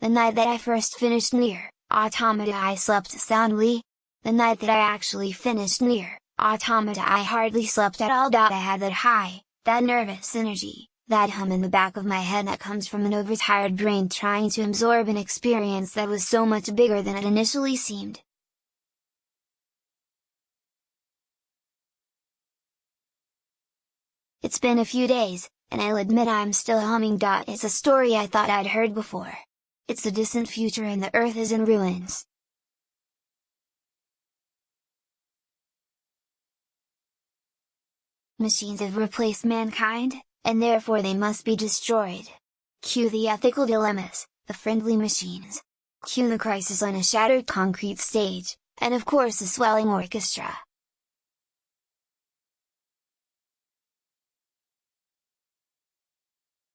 The night that I first finished Nier, Automata I slept soundly. The night that I actually finished Nier, Automata I hardly slept at all. I had that high, that nervous energy, that hum in the back of my head that comes from an overtired brain trying to absorb an experience that was so much bigger than it initially seemed. It's been a few days, and I'll admit I'm still humming. It's a story I thought I'd heard before. It's a distant future and the Earth is in ruins. Machines have replaced mankind, and therefore they must be destroyed. Cue the ethical dilemmas, the friendly machines. Cue the crisis on a shattered concrete stage, and of course a swelling orchestra.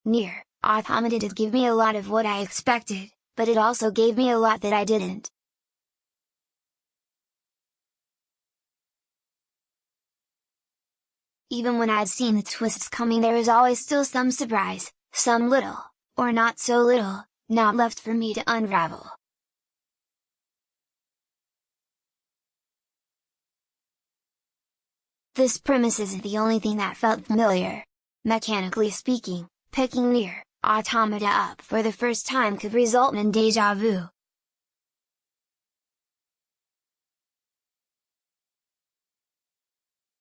Nier, Automata did give me a lot of what I expected, but it also gave me a lot that I didn't. Even when I'd seen the twists coming, there was always still some surprise, some little, or not so little, not left for me to unravel. This premise isn't the only thing that felt familiar. Mechanically speaking, picking Nier, Automata up for the first time could result in déjà vu.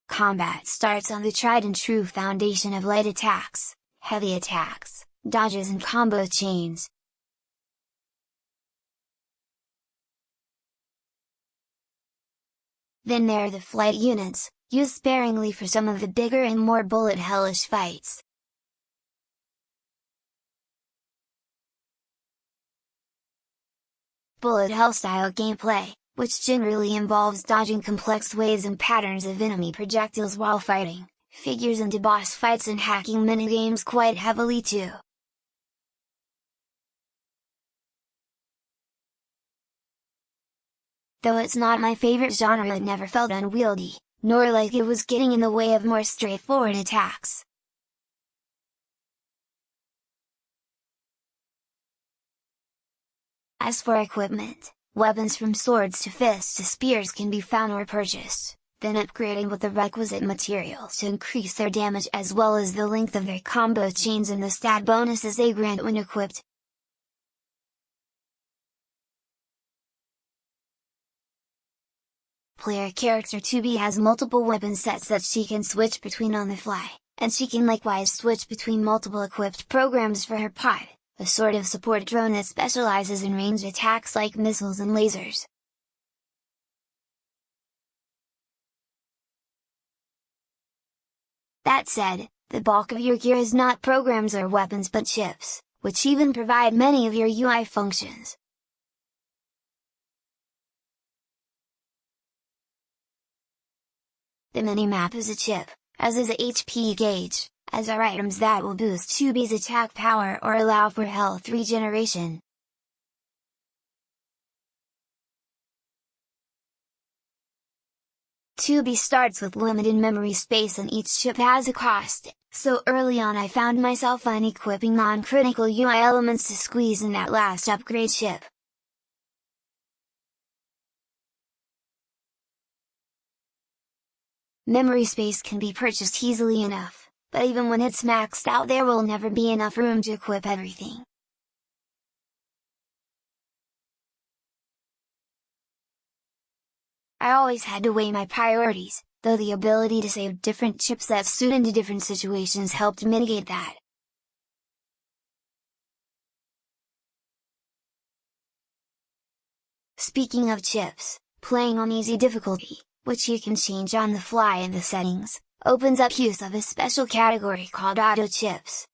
Combat starts on the tried-and-true foundation of light attacks, heavy attacks, dodges and combo chains. Then there are the flight units, used sparingly for some of the bigger and more bullet-hellish fights. Bullet hell style gameplay, which generally involves dodging complex waves and patterns of enemy projectiles while fighting, figures into boss fights and hacking minigames quite heavily too. Though it's not my favorite genre, it never felt unwieldy, nor like it was getting in the way of more straightforward attacks. As for equipment, weapons from swords to fists to spears can be found or purchased, then upgrading with the requisite materials to increase their damage as well as the length of their combo chains and the stat bonuses they grant when equipped. Player character 2B has multiple weapon sets that she can switch between on the fly, and she can likewise switch between multiple equipped programs for her pod, a sort of support drone that specializes in ranged attacks like missiles and lasers. That said, the bulk of your gear is not programs or weapons but chips, which even provide many of your UI functions. The minimap is a chip, as is a HP gauge, as are items that will boost 2B's attack power or allow for health regeneration. "2B starts with limited memory space and each chip has a cost, so early on I found myself unequipping non-critical UI elements to squeeze in that last upgrade chip. Memory space can be purchased easily enough, but even when it's maxed out there will never be enough room to equip everything. I always had to weigh my priorities, though the ability to save different chips that suit into different situations helped mitigate that. Speaking of chips, playing on easy difficulty, which you can change on the fly in the settings, opens up use of a special category called auto chips.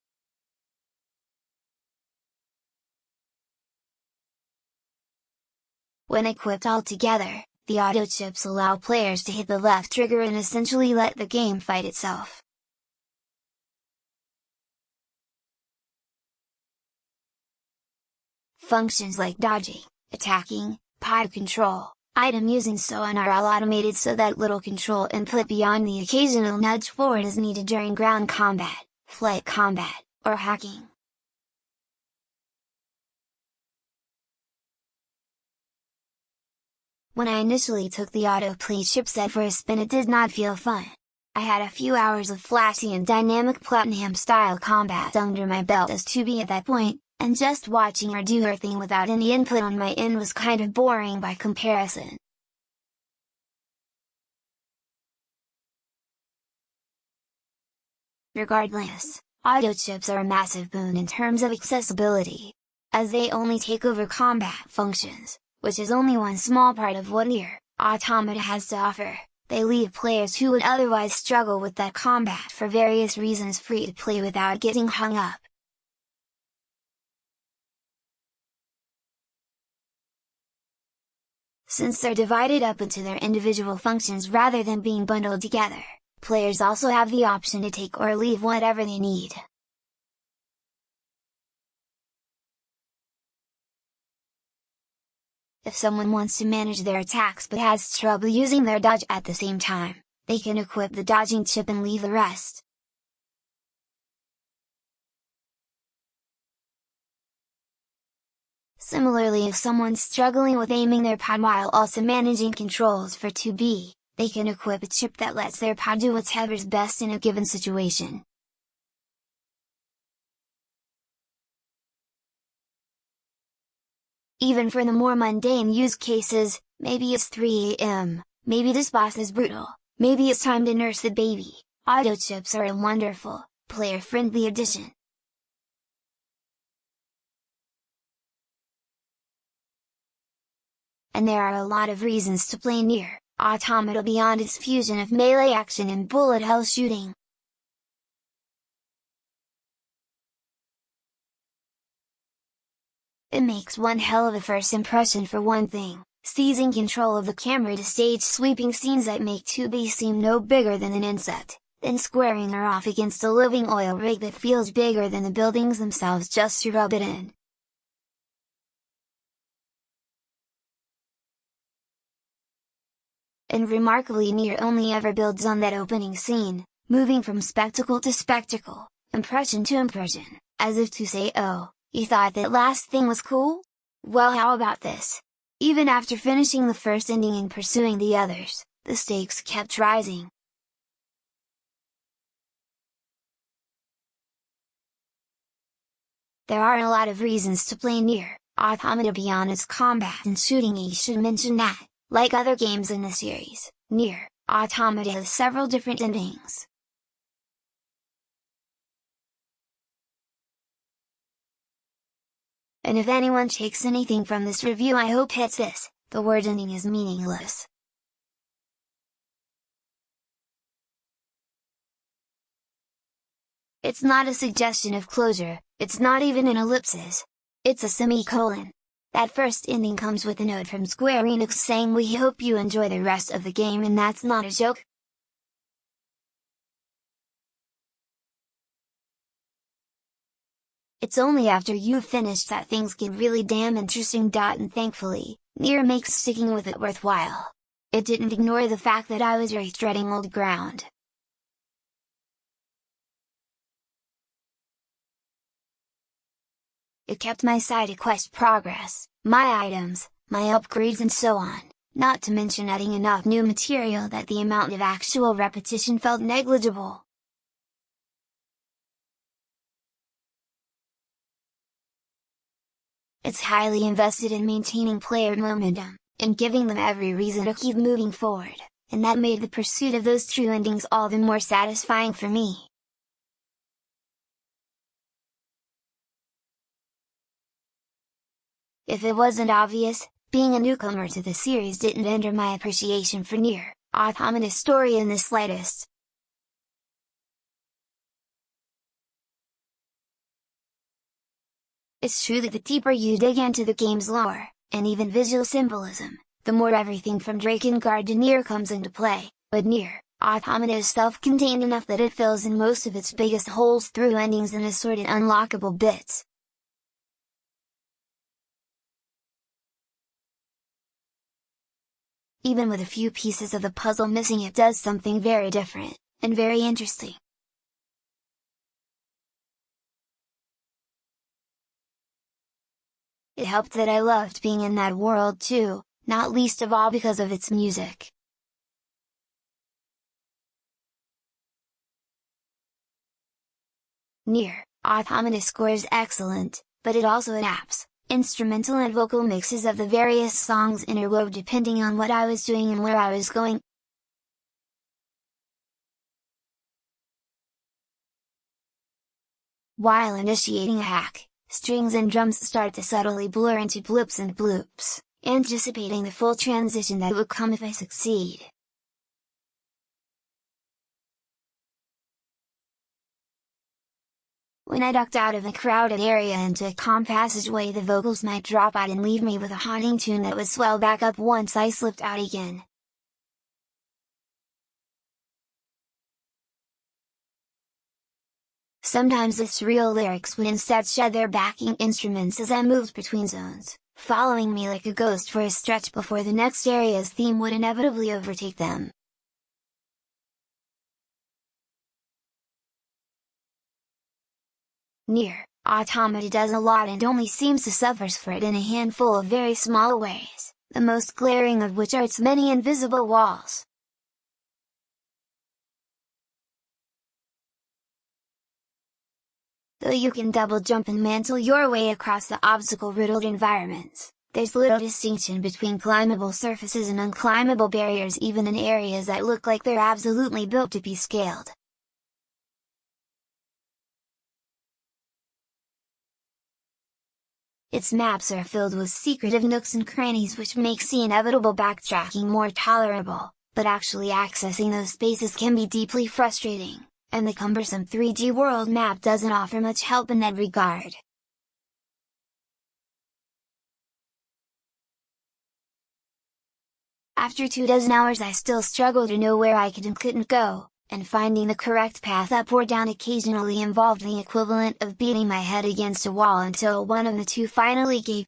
When equipped all together, the auto chips allow players to hit the left trigger and essentially let the game fight itself. Functions like dodging, attacking, pod control, item using and so on are all automated so that little control input beyond the occasional nudge forward is needed during ground combat, flight combat, or hacking. When I initially took the autoplay chipset for a spin, it did not feel fun. I had a few hours of flashy and dynamic Platinum-style combat under my belt as 2B at that point, and just watching her do her thing without any input on my end was kind of boring by comparison. Regardless, auto chips are a massive boon in terms of accessibility, as they only take over combat functions, which is only one small part of what Nier Automata has to offer. They leave players who would otherwise struggle with that combat for various reasons free to play without getting hung up. Since they're divided up into their individual functions rather than being bundled together, players also have the option to take or leave whatever they need. If someone wants to manage their attacks but has trouble using their dodge at the same time, they can equip the dodging chip and leave the rest. Similarly, if someone's struggling with aiming their pad while also managing controls for 2B, they can equip a chip that lets their pad do whatever's best in a given situation. Even for the more mundane use cases, maybe it's 3 AM, maybe this boss is brutal, maybe it's time to nurse the baby, auto chips are a wonderful, player-friendly addition. And there are a lot of reasons to play Nier Automata beyond its fusion of melee action and bullet hell shooting. It makes one hell of a first impression for one thing, seizing control of the camera to stage sweeping scenes that make 2B seem no bigger than an insect, then squaring her off against a living oil rig that feels bigger than the buildings themselves just to rub it in. And remarkably, Nier only ever builds on that opening scene, moving from spectacle to spectacle, impression to impression, as if to say, oh, you thought that last thing was cool? Well, how about this? Even after finishing the first ending and pursuing the others, the stakes kept rising. There are a lot of reasons to play Nier Automata beyond its combat and shooting. I should mention that, like other games in the series, Nier Automata has several different endings. And if anyone takes anything from this review, I hope it's this: the word ending is meaningless. It's not a suggestion of closure, it's not even an ellipsis. It's a semicolon. That first ending comes with a note from Square Enix saying we hope you enjoy the rest of the game, and that's not a joke. It's only after you've finished that things get really damn interesting. And thankfully, Nier makes sticking with it worthwhile. It didn't ignore the fact that I was retreading old ground. It kept my side quest progress, my items, my upgrades and so on, not to mention adding enough new material that the amount of actual repetition felt negligible. It's highly invested in maintaining player momentum, and giving them every reason to keep moving forward, and that made the pursuit of those true endings all the more satisfying for me. If it wasn't obvious, being a newcomer to the series didn't hinder my appreciation for Nier Automata's story in the slightest. It's true that the deeper you dig into the game's lore, and even visual symbolism, the more everything from Drakengard to Nier comes into play, but Nier Automata is self-contained enough that it fills in most of its biggest holes through endings and assorted unlockable bits. Even with a few pieces of the puzzle missing, it does something very different, and very interesting. It helped that I loved being in that world too, not least of all because of its music. Nier, Automata score is excellent, but it also adapts instrumental and vocal mixes of the various songs interwove depending on what I was doing and where I was going. While initiating a hack, strings and drums start to subtly blur into blips and bloops, anticipating the full transition that will come if I succeed. When I ducked out of a crowded area into a calm passageway, the vocals might drop out and leave me with a haunting tune that would swell back up once I slipped out again. Sometimes the surreal lyrics would instead shed their backing instruments as I moved between zones, following me like a ghost for a stretch before the next area's theme would inevitably overtake them. Nier, Automata does a lot and only seems to suffer for it in a handful of very small ways, the most glaring of which are its many invisible walls. Though you can double jump and mantle your way across the obstacle-riddled environments, there's little distinction between climbable surfaces and unclimbable barriers even in areas that look like they're absolutely built to be scaled. Its maps are filled with secretive nooks and crannies which makes the inevitable backtracking more tolerable, but actually accessing those spaces can be deeply frustrating, and the cumbersome 3D world map doesn't offer much help in that regard. After 24 hours I still struggle to know where I could and couldn't go, and finding the correct path up or down occasionally involved the equivalent of beating my head against a wall until one of the two finally gave.